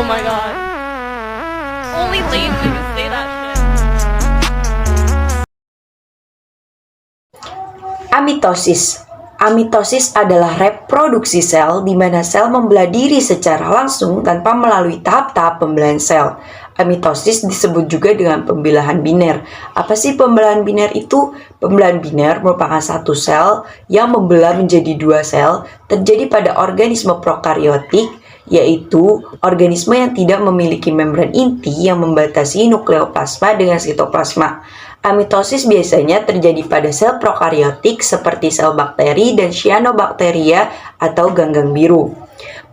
my god. Only lame niggas say that shit. Amitosis. Amitosis adalah reproduksi sel di mana sel membelah diri secara langsung tanpa melalui tahap-tahap pembelahan sel. Amitosis disebut juga dengan pembelahan biner. Apa sih pembelahan biner itu? Pembelahan biner merupakan satu sel yang membelah menjadi dua sel terjadi pada organisme prokariotik, yaitu organisme yang tidak memiliki membran inti yang membatasi nukleoplasma dengan sitoplasma. Amitosis biasanya terjadi pada sel prokariotik seperti sel bakteri dan cyanobacteria atau ganggang biru.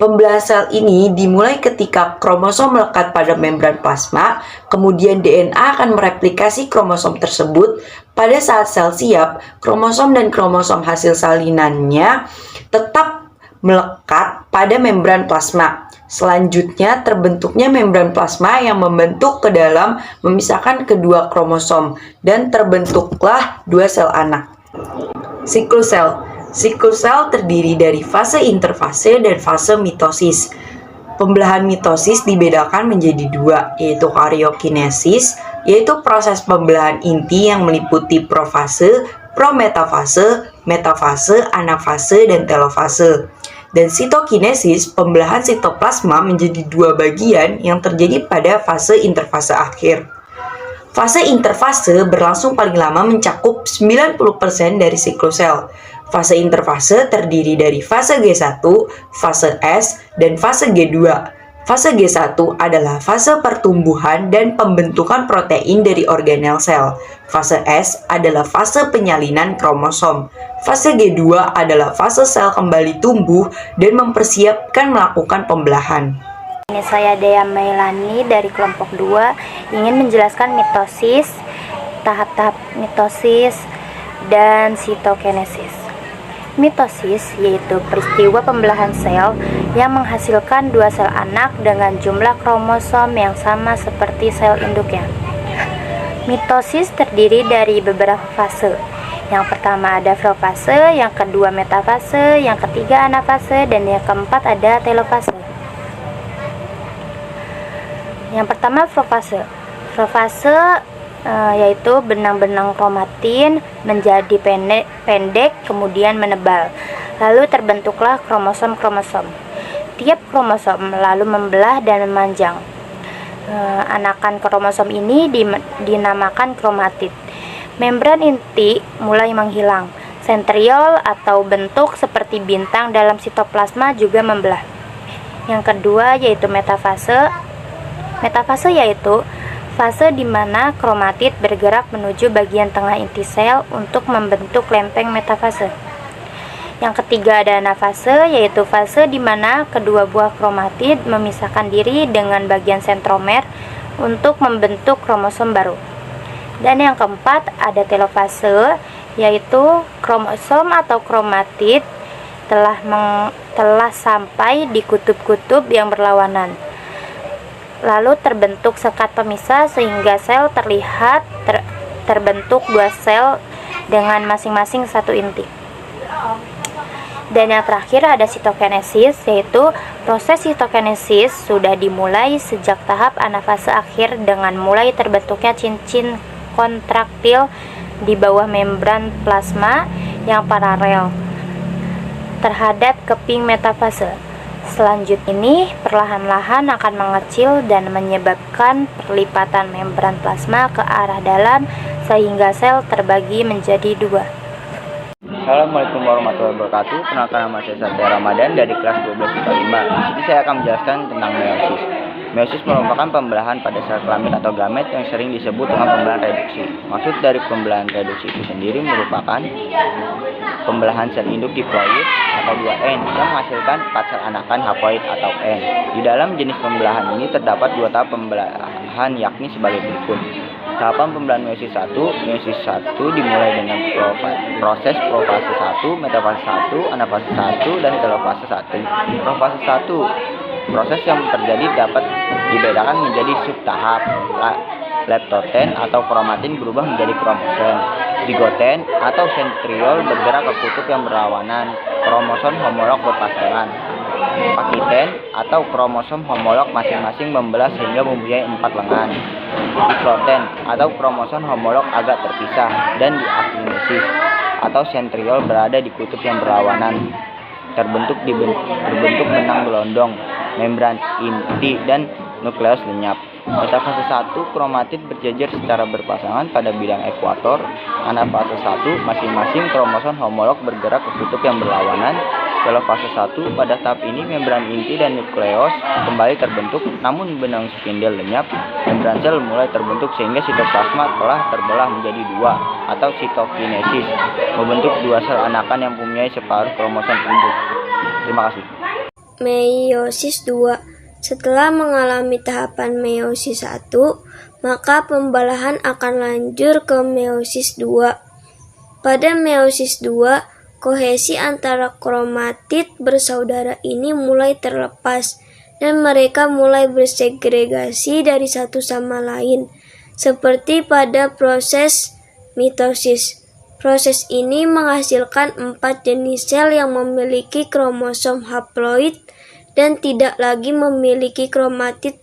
Pembelahan sel ini dimulai ketika kromosom melekat pada membran plasma, kemudian DNA akan mereplikasi kromosom tersebut. Pada saat sel siap, kromosom dan kromosom hasil salinannya tetap melekat pada membran plasma. Selanjutnya terbentuknya membran plasma yang membentuk ke dalam memisahkan kedua kromosom dan terbentuklah dua sel anak. Siklus sel. Siklus sel terdiri dari fase interfase dan fase mitosis. Pembelahan mitosis dibedakan menjadi dua, yaitu karyokinesis, yaitu proses pembelahan inti yang meliputi profase, prometafase, metafase, anafase, dan telofase. Dan sitokinesis, pembelahan sitoplasma menjadi dua bagian yang terjadi pada fase interfase akhir. Fase interfase berlangsung paling lama mencakup 90% dari siklus sel. Fase interfase terdiri dari fase G1, fase S, dan fase G2. Fase G1 adalah fase pertumbuhan dan pembentukan protein dari organel sel. Fase S adalah fase penyalinan kromosom. Fase G2 adalah fase sel kembali tumbuh dan mempersiapkan melakukan pembelahan. Ini saya Dea Mailani dari kelompok 2 ingin menjelaskan mitosis, tahap-tahap mitosis, dan sitokinesis. Mitosis yaitu peristiwa pembelahan sel yang menghasilkan dua sel anak dengan jumlah kromosom yang sama seperti sel induknya. Mitosis terdiri dari beberapa fase. Yang pertama ada profase, yang kedua metafase, yang ketiga anafase, dan yang keempat ada telofase. Yang pertama profase. Profase yaitu benang-benang kromatin menjadi pendek kemudian menebal. Lalu terbentuklah kromosom-kromosom. Tiap kromosom lalu membelah dan memanjang. Anakan kromosom ini dinamakan kromatid. Membran inti mulai menghilang. Sentriol atau bentuk seperti bintang dalam sitoplasma juga membelah. Yang kedua yaitu metafase. Metafase yaitu fase di mana kromatid bergerak menuju bagian tengah inti sel untuk membentuk lempeng metafase. Yang ketiga ada anafase, yaitu fase di mana kedua buah kromatid memisahkan diri dengan bagian sentromer untuk membentuk kromosom baru. Dan yang keempat ada telofase, yaitu kromosom atau kromatid telah sampai di kutub-kutub yang berlawanan. Lalu terbentuk sekat pemisah sehingga sel terlihat terbentuk dua sel dengan masing-masing satu inti. Dan yang terakhir ada sitokinesis, yaitu proses sitokinesis sudah dimulai sejak tahap anafase akhir dengan mulai terbentuknya cincin kontraktil di bawah membran plasma yang paralel terhadap keping metafase. Selanjutnya ini perlahan-lahan akan mengecil dan menyebabkan perlipatan membran plasma ke arah dalam sehingga sel terbagi menjadi dua. Assalamualaikum warahmatullahi wabarakatuh. Perkenalkan nama saya Satya Ramadan dari kelas 12 IPA 5. Di sini saya akan menjelaskan tentang meiosis. Meiosis merupakan pembelahan pada sel kelamin atau gamet yang sering disebut dengan pembelahan reduksi. Maksud dari pembelahan reduksi itu sendiri merupakan pembelahan sel induk diploid atau 2N yang menghasilkan 4 sel anakan haploid atau N. Di dalam jenis pembelahan ini terdapat 2 tahap pembelahan yakni sebagai berikut. Tahapan pembelahan meiosis 1. Meiosis 1 dimulai dengan proses profase 1, metafase 1, anafase 1, dan telofase 1. Profase 1. Proses yang terjadi dapat dibedakan menjadi subtahap. Leptoten atau kromatin berubah menjadi kromosom. Zigoten atau sentriol bergerak ke kutub yang berlawanan. Kromosom homolog berpasangan. Pakiten atau kromosom homolog masing-masing membelah sehingga mempunyai 4 lengan. Diploiden atau kromosom homolog agak terpisah, dan diakinesis atau sentriol berada di kutub yang berlawanan. Berbentuk benang gelondong, membran inti, dan nukleus lenyap. Metafase 1, kromatid berjejer secara berpasangan pada bidang ekuator. Anafase 1, masing-masing kromosom homolog bergerak ke kutub yang berlawanan. Telofase 1, pada tahap ini membran inti dan nukleus kembali terbentuk, namun benang spindel lenyap. Membran sel mulai terbentuk sehingga sitoplasma telah terbelah menjadi 2 atau sitokinesis, membentuk 2 sel anakan yang mempunyai separuh kromosom induk. Terima kasih. Meiosis 2. Setelah mengalami tahapan meiosis 1, maka pembelahan akan lanjut ke meiosis 2. Pada meiosis 2, kohesi antara kromatid bersaudara ini mulai terlepas dan mereka mulai bersegregasi dari satu sama lain, seperti pada proses mitosis. Proses ini menghasilkan 4 jenis sel yang memiliki kromosom haploid dan tidak lagi memiliki kromatid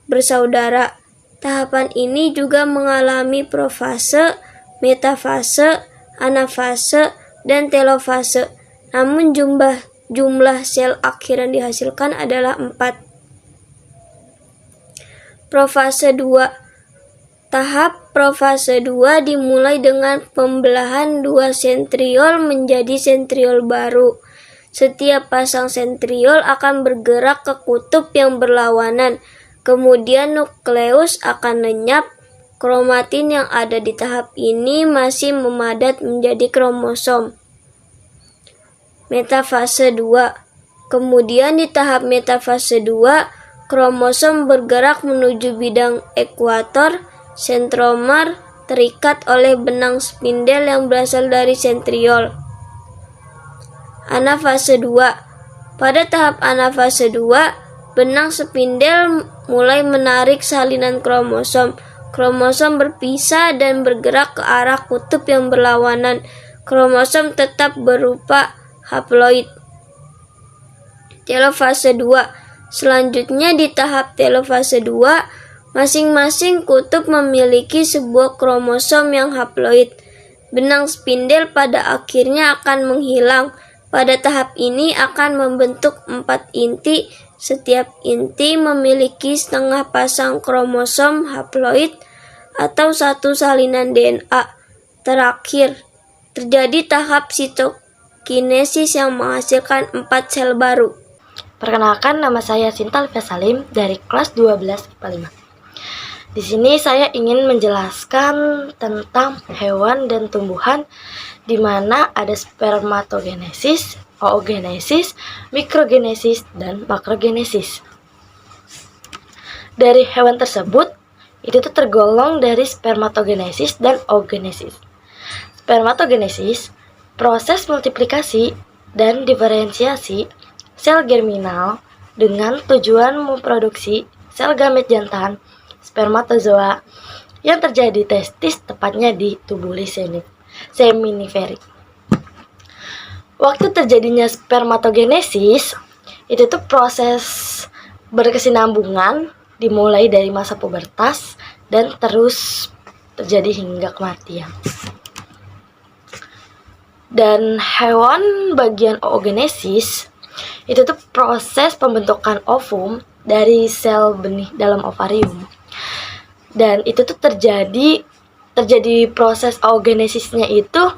bersaudara. Tahapan ini juga mengalami profase, metafase, anafase, dan telofase. Namun jumlah sel akhir yang dihasilkan adalah 4. Profase 2. Tahap profase 2 dimulai dengan pembelahan 2 sentriol menjadi sentriol baru. Setiap pasang sentriol akan bergerak ke kutub yang berlawanan. Kemudian nukleus akan lenyap. Kromatin yang ada di tahap ini masih memadat menjadi kromosom. Metafase 2. Kemudian di tahap metafase 2, kromosom bergerak menuju bidang ekuator. Sentromer terikat oleh benang spindel yang berasal dari sentriol. Anafase 2. Pada tahap anafase 2, benang spindel mulai menarik salinan kromosom. Kromosom berpisah dan bergerak ke arah kutub yang berlawanan. Kromosom tetap berupa haploid. Telofase 2. Selanjutnya di tahap telofase 2, masing-masing kutub memiliki sebuah kromosom yang haploid. Benang spindel pada akhirnya akan menghilang. Pada tahap ini akan membentuk 4 inti. Setiap inti memiliki setengah pasang kromosom haploid atau 1 salinan DNA. Terakhir, terjadi tahap sitokinesis yang menghasilkan 4 sel baru. Perkenalkan, nama saya Sinta Alfia Salim dari kelas 12 IPA 5. Di sini saya ingin menjelaskan tentang hewan dan tumbuhan di mana ada spermatogenesis, oogenesis, mikrogenesis, dan makrogenesis. Dari hewan tersebut, itu tuh tergolong dari spermatogenesis dan oogenesis. Spermatogenesis, proses multiplikasi dan diferensiasi sel germinal dengan tujuan memproduksi sel gamet jantan, spermatozoa, yang terjadi testis, tepatnya di tubuli seminiferik. Waktu terjadinya spermatogenesis, itu tuh proses berkesinambungan dimulai dari masa pubertas dan terus terjadi hingga kematian. Dan hewan bagian oogenesis, itu tuh proses pembentukan ovum dari sel benih dalam ovarium. Dan itu tuh terjadi proses oogenesisnya itu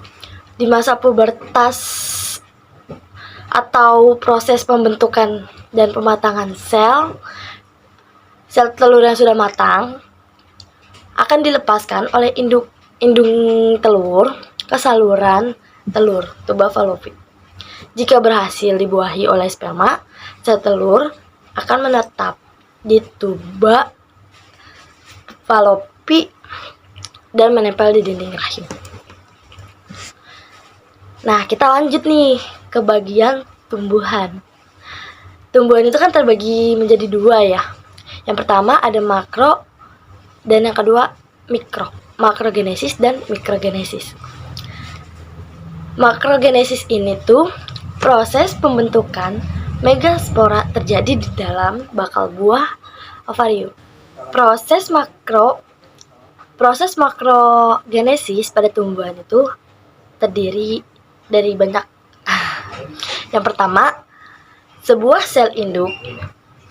di masa pubertas atau proses pembentukan dan pematangan sel telur yang sudah matang akan dilepaskan oleh indung telur ke saluran telur tuba falopik. Jika berhasil dibuahi oleh sperma, sel telur akan menetap di tuba falopi dan menempel di dinding rahim. Nah, kita lanjut nih ke bagian tumbuhan. Tumbuhan itu kan terbagi menjadi 2 ya. Yang pertama ada makro dan yang kedua mikro. Makrogenesis dan mikrogenesis. Makrogenesis ini tuh proses pembentukan megaspora terjadi di dalam bakal buah ovarium. Proses makrogenesis pada tumbuhan itu terdiri dari banyak. Yang pertama, sebuah sel induk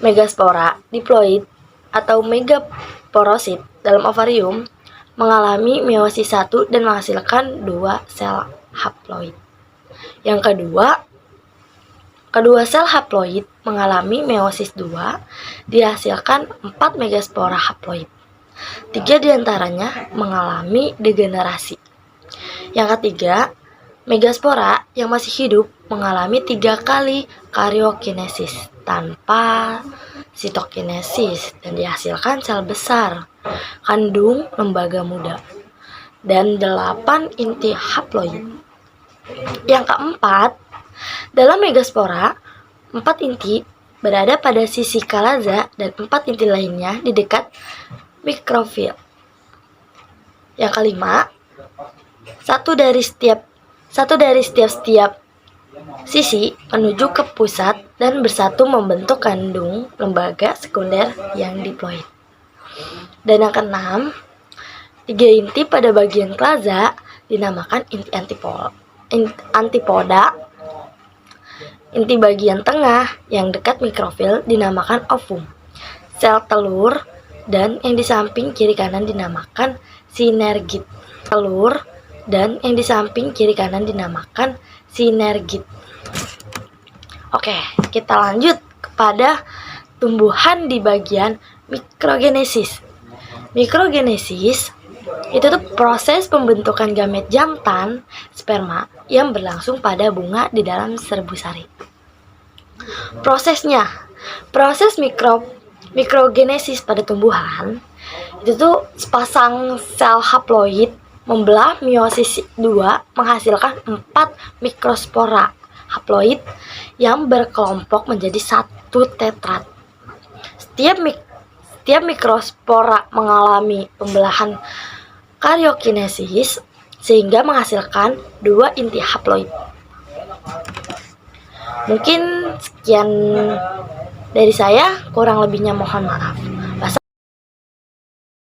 megaspora diploid atau megaporosit dalam ovarium mengalami meiosis 1 dan menghasilkan 2 sel haploid. Yang kedua sel haploid mengalami meiosis 2, dihasilkan 4 megaspora haploid. 3 diantaranya mengalami degenerasi. Yang ketiga, megaspora yang masih hidup mengalami 3 kali karyokinesis tanpa sitokinesis dan dihasilkan sel besar kandung lembaga muda dan 8 inti haploid. Yang keempat, dalam megaspora 4 inti berada pada sisi kalaza dan 4 inti lainnya di dekat mikrofil. Yang kelima, satu dari setiap sisi menuju ke pusat dan bersatu membentuk kandung lembaga sekunder yang diploid. Dan yang keenam, 3 inti pada bagian kalaza dinamakan inti antipoda. Inti bagian tengah yang dekat mikrofil dinamakan ovum. Sel telur dan yang di samping kiri kanan dinamakan sinergit. Oke, kita lanjut kepada tumbuhan di bagian mikrogenesis. Mikrogenesis itu tuh proses pembentukan gamet jantan sperma yang berlangsung pada bunga di dalam serbu sari. Proses mikrogenesis pada tumbuhan itu tuh sepasang sel haploid membelah meiosis 2 menghasilkan 4 mikrospora haploid yang berkelompok menjadi 1 tetrat. Setiap mikrospora mengalami pembelahan karyokinesis sehingga menghasilkan 2 inti haploid. Mungkin sekian dari saya, kurang lebihnya mohon maaf.